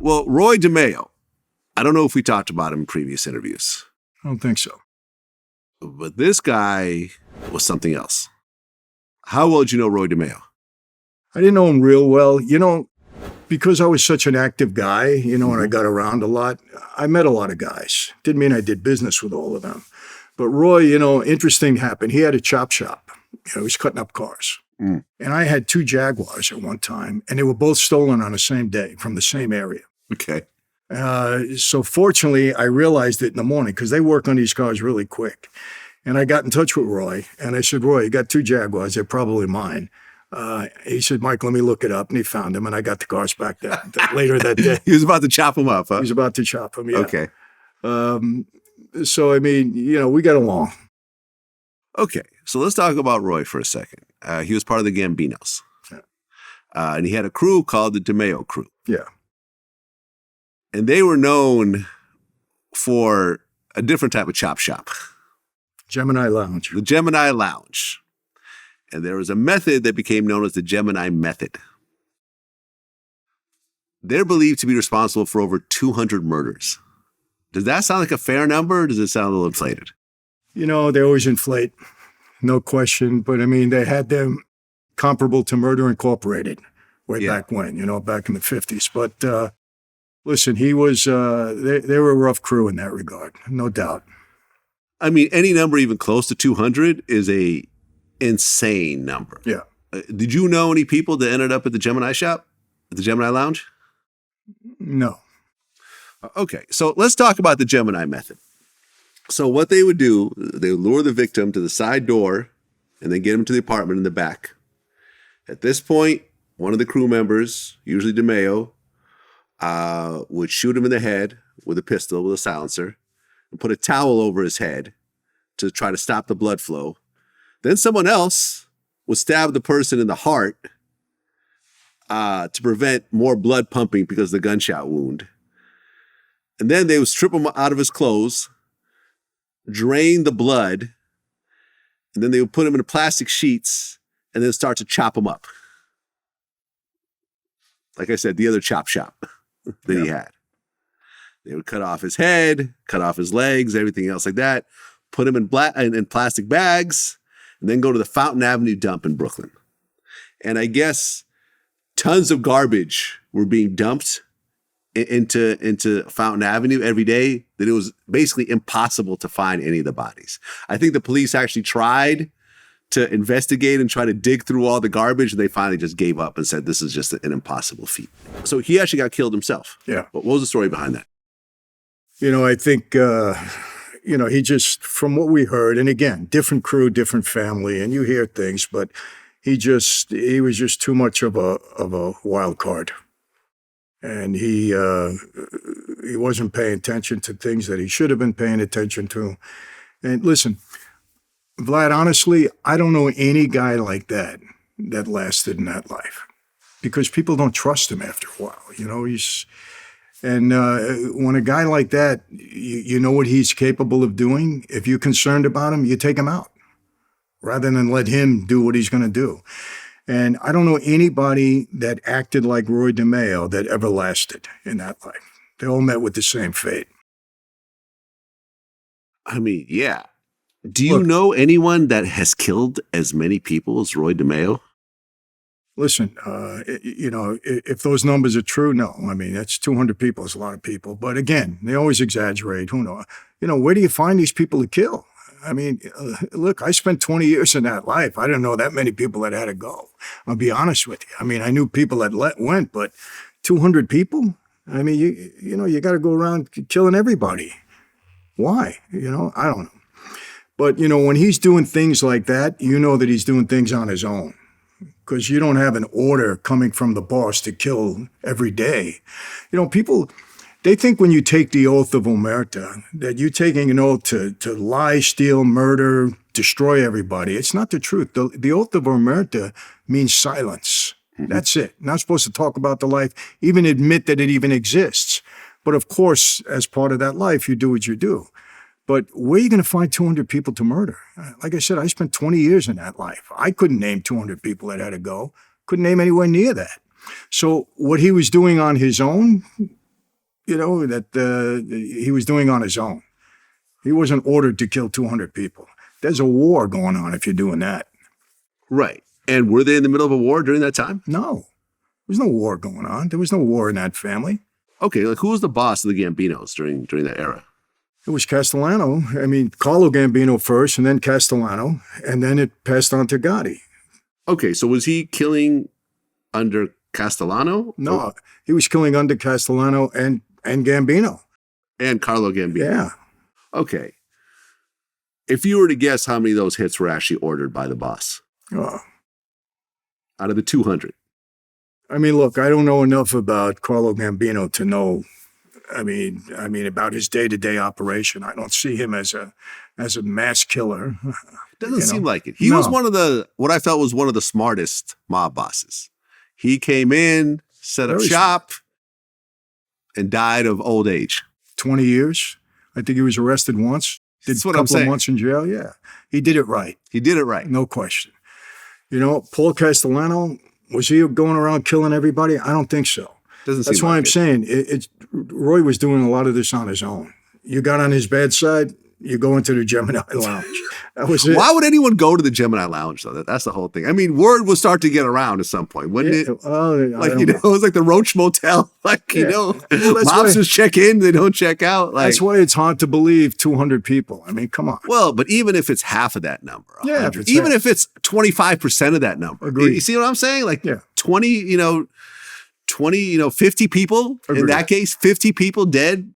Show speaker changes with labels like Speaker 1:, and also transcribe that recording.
Speaker 1: Well, Roy DeMeo, I don't know if we talked about him in previous interviews,
Speaker 2: I don't think so.
Speaker 1: but this guy was something else. How well did you know Roy DeMeo?
Speaker 2: I didn't know him real well. Because I was such an active guy, and I got around a lot, I met a lot of guys. Didn't mean I did business with all of them. But Roy, interesting happened. He had a chop shop. He was cutting up cars. And I had 2 Jaguars at one time, and they were both stolen on the same day from the same area.
Speaker 1: Okay.
Speaker 2: So fortunately, I realized it in the morning because they work on these cars really quick. And I got in touch with Roy, and I said, Roy, you got 2 Jaguars. They're probably mine. He said, Mike, let me look it up. And he found them, and I got the cars back later that day.
Speaker 1: He was about to chop them up, huh?
Speaker 2: He was about to chop them, yeah.
Speaker 1: Okay.
Speaker 2: So, we got along.
Speaker 1: Okay, so let's talk about Roy for a second. He was part of the Gambinos.
Speaker 2: Yeah.
Speaker 1: And he had a crew called the DeMeo crew.
Speaker 2: Yeah.
Speaker 1: And they were known for a different type of chop shop.
Speaker 2: Gemini Lounge.
Speaker 1: The Gemini Lounge. And there was a method that became known as the Gemini Method. They're believed to be responsible for over 200 murders. Does that sound like a fair number, or does it sound a little inflated?
Speaker 2: They always inflate, no question. But, they had them comparable to Murder Incorporated way back when, back in the 50s. But listen, he was, they were a rough crew in that regard, no doubt.
Speaker 1: Any number even close to 200 is a insane number.
Speaker 2: Yeah.
Speaker 1: Did you know any people that ended up at the Gemini shop, at the Gemini Lounge?
Speaker 2: No.
Speaker 1: Okay, so let's talk about the Gemini method. So what they would do, they would lure the victim to the side door and then get him to the apartment in the back. At this point, one of the crew members, usually DeMeo, would shoot him in the head with a pistol, with a silencer, and put a towel over his head to try to stop the blood flow. Then someone else would stab the person in the heart to prevent more blood pumping because of the gunshot wound. And then they would strip him out of his clothes, drain the blood, and then they would put him in plastic sheets and then start to chop him up. Like I said, the other chop shop that he had. They would cut off his head, cut off his legs, everything else like that, put him in plastic bags, and then go to the Fountain Avenue dump in Brooklyn. And I guess tons of garbage were being dumped into Fountain Avenue every day that it was basically impossible to find any of the bodies. I think the police actually tried to investigate and try to dig through all the garbage, and they finally just gave up and said, this is just an impossible feat. So he actually got killed himself.
Speaker 2: Yeah.
Speaker 1: What was the story behind that?
Speaker 2: I think, he just, from what we heard, and again, different crew, different family, and you hear things, but he was just too much of a wild card. And he wasn't paying attention to things that he should have been paying attention to. And listen, Vlad, honestly, I don't know any guy like that lasted in that life because people don't trust him after a while. When a guy like that, you know what he's capable of doing. If you're concerned about him, you take him out rather than let him do what he's going to do. And I don't know anybody that acted like Roy DeMeo that ever lasted in that life. They all met with the same fate.
Speaker 1: Yeah. Do you know anyone that has killed as many people as Roy DeMeo?
Speaker 2: Listen, if those numbers are true, no. That's 200 people. It's a lot of people. But again, they always exaggerate. Who knows? Where do you find these people to kill? Look, I spent 20 years in that life. I didn't know that many people that had to go. I'll be honest with you. I knew people that went, but 200 people? You got to go around killing everybody. Why? I don't know. But, when he's doing things like that, you know that he's doing things on his own. Because you don't have an order coming from the boss to kill every day. People, they think when you take the oath of Omerta that you're taking an oath to lie, steal, murder, destroy everybody. It's not the truth. The oath of Omerta means silence. Mm-hmm. That's it. Not supposed to talk about the life, even admit that it even exists. But of course, as part of that life, you do what you do. But where are you going to find 200 people to murder? Like I said, I spent 20 years in that life. I couldn't name 200 people that had to go. Couldn't name anywhere near that. So what he was doing on his own, that he was doing on his own. He wasn't ordered to kill 200 people. There's a war going on if you're doing that.
Speaker 1: Right. And were they in the middle of a war during that time?
Speaker 2: No. There was no war going on. There was no war in that family.
Speaker 1: Okay, like who was the boss of the Gambinos during that era?
Speaker 2: It was Castellano. I mean, Carlo Gambino first, and then Castellano, and then it passed on to Gotti.
Speaker 1: Okay, so was he killing under Castellano?
Speaker 2: No, he was killing under Castellano and Gambino.
Speaker 1: And Carlo Gambino.
Speaker 2: Yeah.
Speaker 1: Okay. If you were to guess how many of those hits were actually ordered by the boss?
Speaker 2: Oh.
Speaker 1: Out of the 200.
Speaker 2: I mean, look, I don't know enough about Carlo Gambino to know. I mean, about his day-to-day operation. I don't see him as a mass killer.
Speaker 1: Doesn't seem like it. He was what I felt was one of the smartest mob bosses. He came in, set up shop, and died of old age.
Speaker 2: 20 years. I think he was arrested once. Did a couple of months in jail. Yeah. He did it right.
Speaker 1: He did it right.
Speaker 2: No question. Paul Castellano, was he going around killing everybody? I don't think so. That's why I'm saying Roy was doing a lot of this on his own. You got on his bad side, you go into the Gemini Lounge. That was it.
Speaker 1: Why would anyone go to the Gemini Lounge, though? That's the whole thing. I mean, word will start to get around at some point, wouldn't it? It was like the Roach Motel. Mobsters check in, they don't check out.
Speaker 2: That's why it's hard to believe 200 people. I mean, come on.
Speaker 1: Well, but even if it's half of that number, even if it's 25% of that number,
Speaker 2: agreed.
Speaker 1: You see what I'm saying? 20, 50 people, in that case, 50 people dead